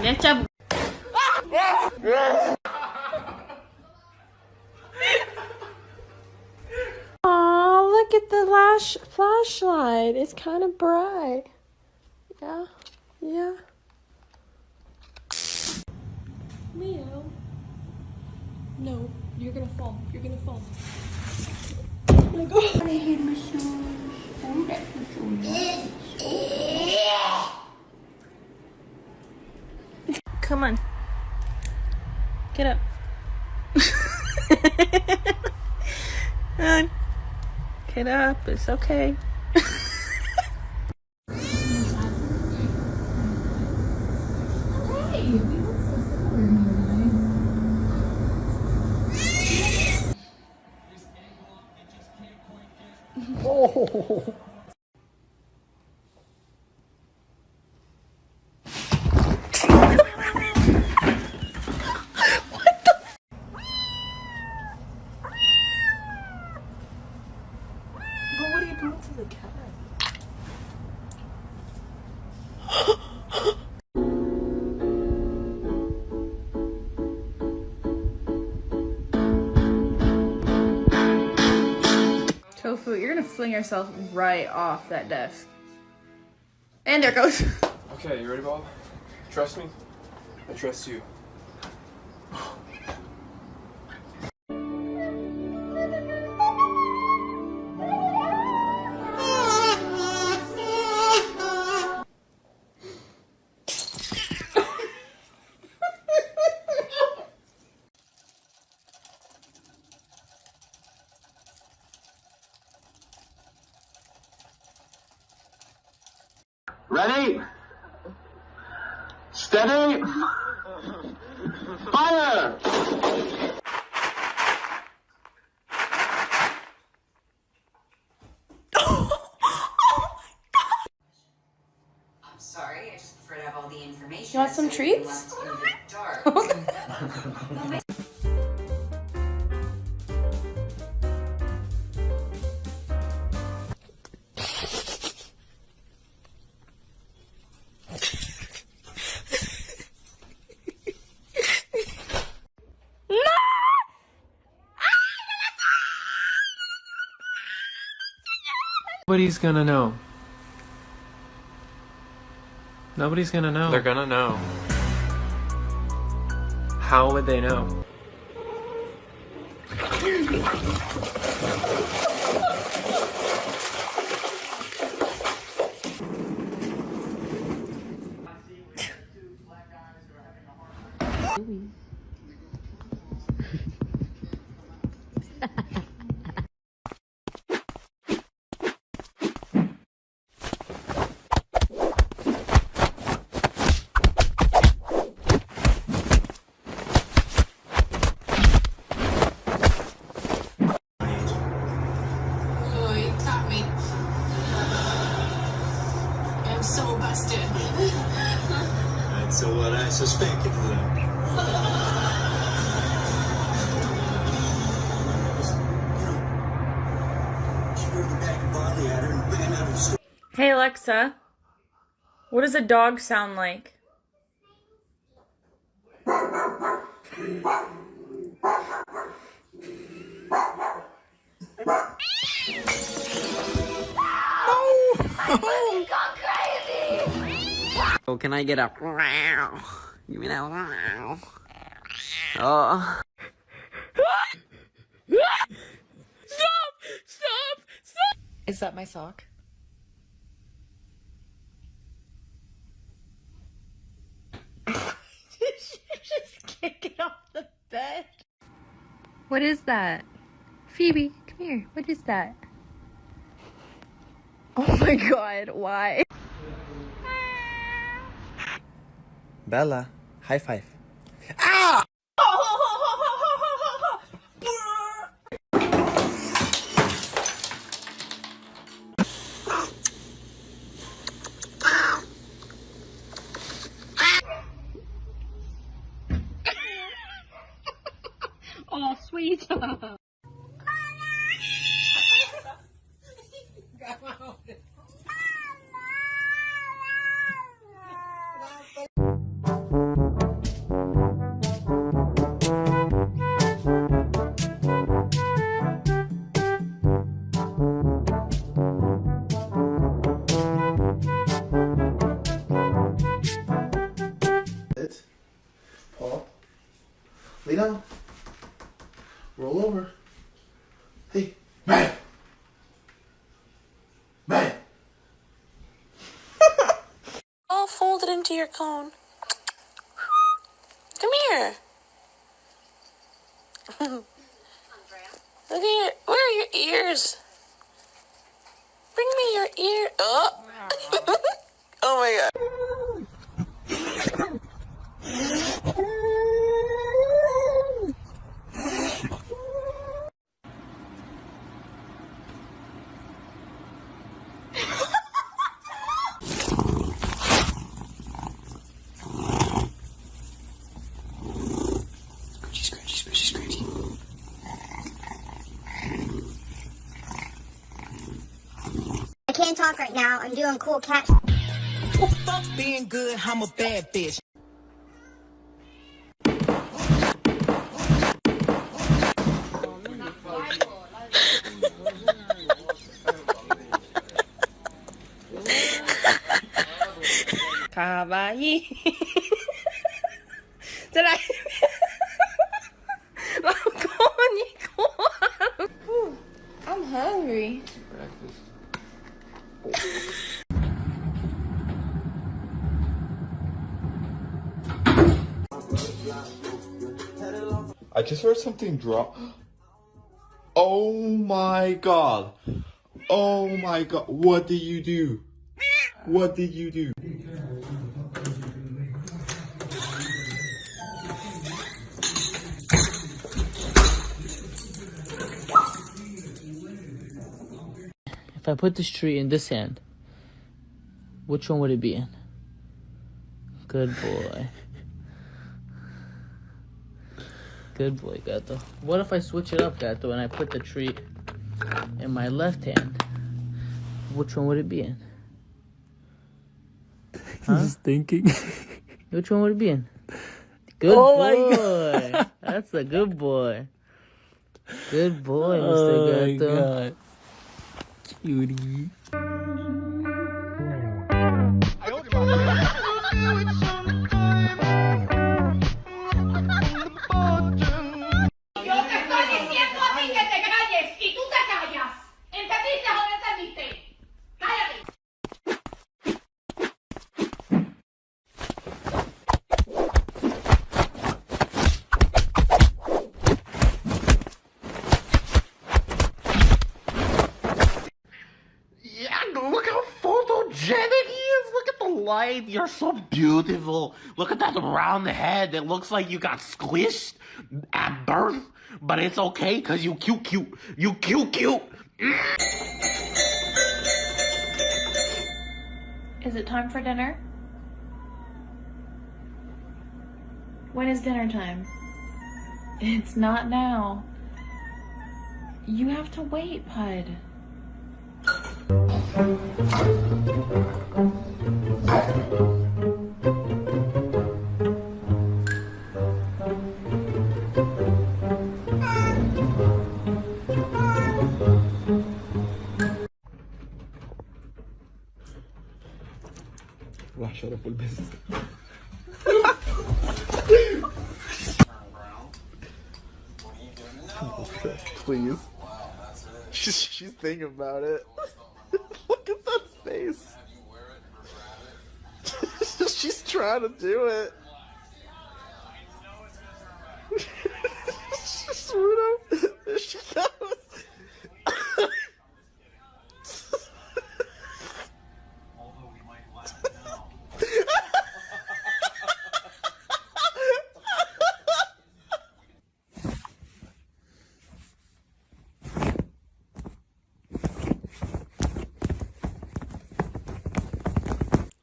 Dia cabut. Aw, look at the flashlight. It's kind of bright. Yeah, yeah. Leo. No, you're gonna fall. You're gonna fall. Oh my god. Come on. Get up. Get up. It's okay. Oh. What are you doing to the cat? Tofu, you're gonna fling yourself right off that desk. And there it goes. Okay, you ready, Bob? Trust me? I trust you. Ready? Steady? Fire! I'm sorry, I just prefer to have all the information. You want some instead of being treats? left in the dark. Nobody's gonna know. Nobody's gonna know. They're gonna know. How would they know? Oh, you caught me. I'm so busted. That's what I suspected then. She moved the bag of barley at her and ran out of the store. Hey Alexa, what does a dog sound like? Oh, can I get a wow? Give me that wow. Oh. Stop! Is that my sock? Just kick it off the bed. What is that? Phoebe, come here. What is that? Oh my god, why? Bella, high five. Oh, sweet. Roll over. Hey, man. Man. All folded into your cone. Come here. Look at your. Where are your ears? Bring me your ear. Oh, oh my god. I can't talk right now. I'm doing cool cat. Fuck being good, I'm a bad bitch. Kawaii. Did I? I'm hungry. I just heard something drop. Oh my god. Oh my god. What did you do? What did you do? If I put this tree in this hand, which one would it be in? Good boy. Good boy, Gato. What if I switch it up, Gato, and I put the tree in my left hand? Which one would it be in? Huh? Just thinking. Which one would it be in? Good boy. That's a good boy. Good boy, Mr. Gato. God. Cutie. Yo te estoy diciendo a ti que te calles y tú te callas. ¿Entendiste o no entendiste? Cállate. Yeah, look how photogenic he is. Look at the light. You're so beautiful. Look at that round head. It looks like you got squished at birth. But it's okay because you cute. You cute. Is it time for dinner? When is dinner time? It's not now. You have to wait, Pud. Shut up, business. Please. She's thinking about it. Look at that face. She's trying to do it. She's there she goes.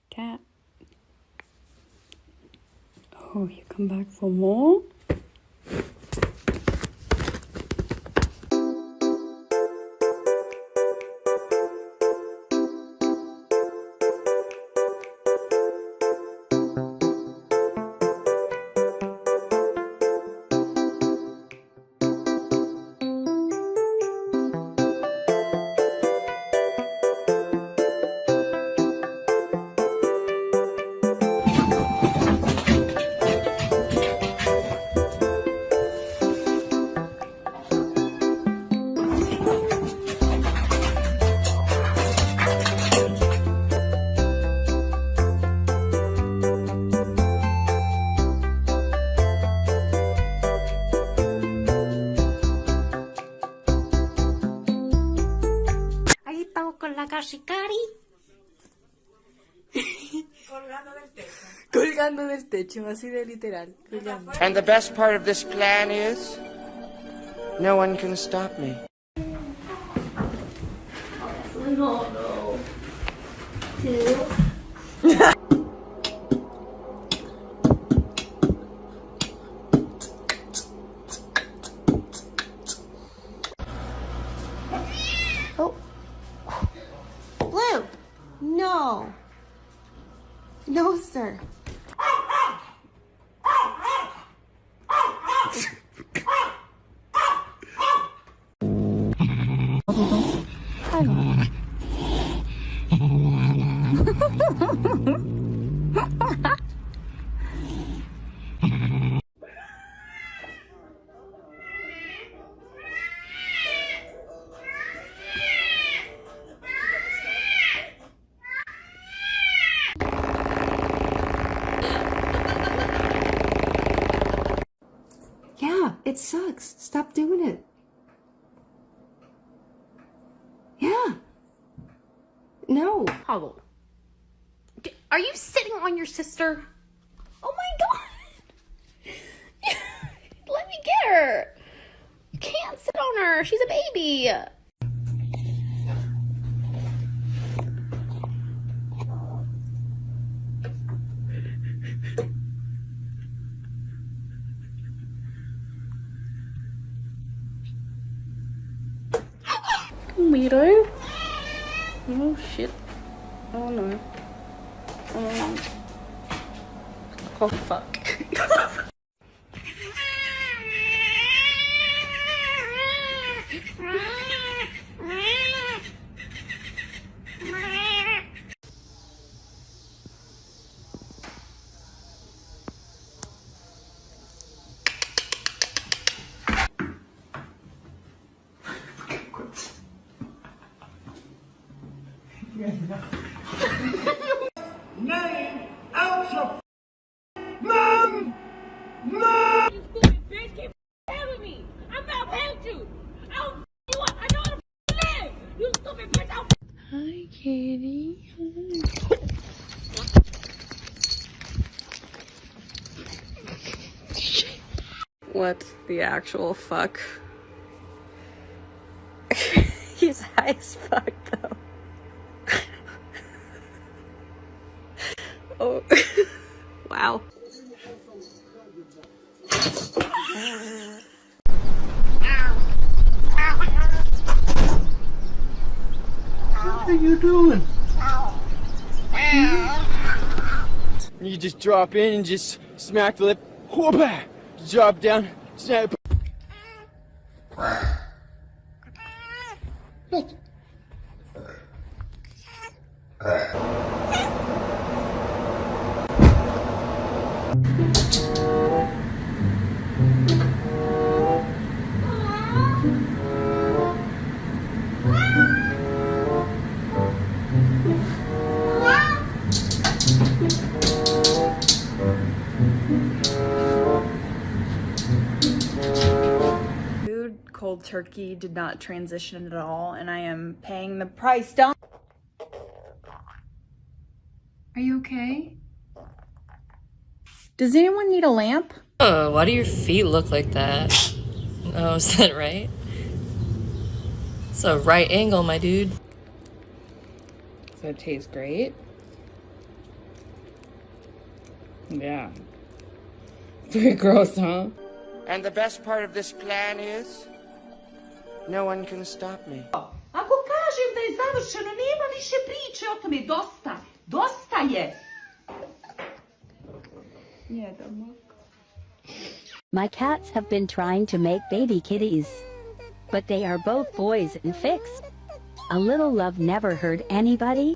Cat. Oh, you come back for more? Kashikari. Colgando del techo, así de literal. Colgando. And the best part of this plan is, no one can stop me. No, no. Oh. Blue. No. No, sir. Yeah, it sucks. Stop doing it. Yeah. No. Hollow. Are you sitting on your sister? Oh my god! Let me get her! You can't sit on her. She's a baby. Miro. Oh shit. Oh no. Oh no. Oh fuck. Name out your Mom! Mom! You stupid bitch, keep with me. I'm not paying you. I'll you up. I know how to live. You stupid bitch, I'll Hi, Katie. What the actual fuck? He's high as fuck, though. Oh, wow. What are you doing? You just drop in and just smack the lip. Whoop-ah! Drop down. Snap. Cold turkey did not transition at all, and I am paying the price. Don't. Are you okay? Does anyone need a lamp? Oh, why do your feet look like that? Oh, is that right? It's a right angle, my dude. Does it taste great? Yeah. Very gross, huh? And the best part of this plan is, no one can stop me. Ako kažem da je završeno, nema više priče o tome. Dosta. Dosta je. My cats have been trying to make baby kitties, but they are both boys and fixed. A little love never hurt anybody.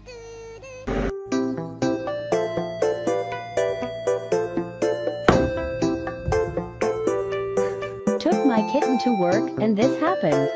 Took my kitten to work and this happened.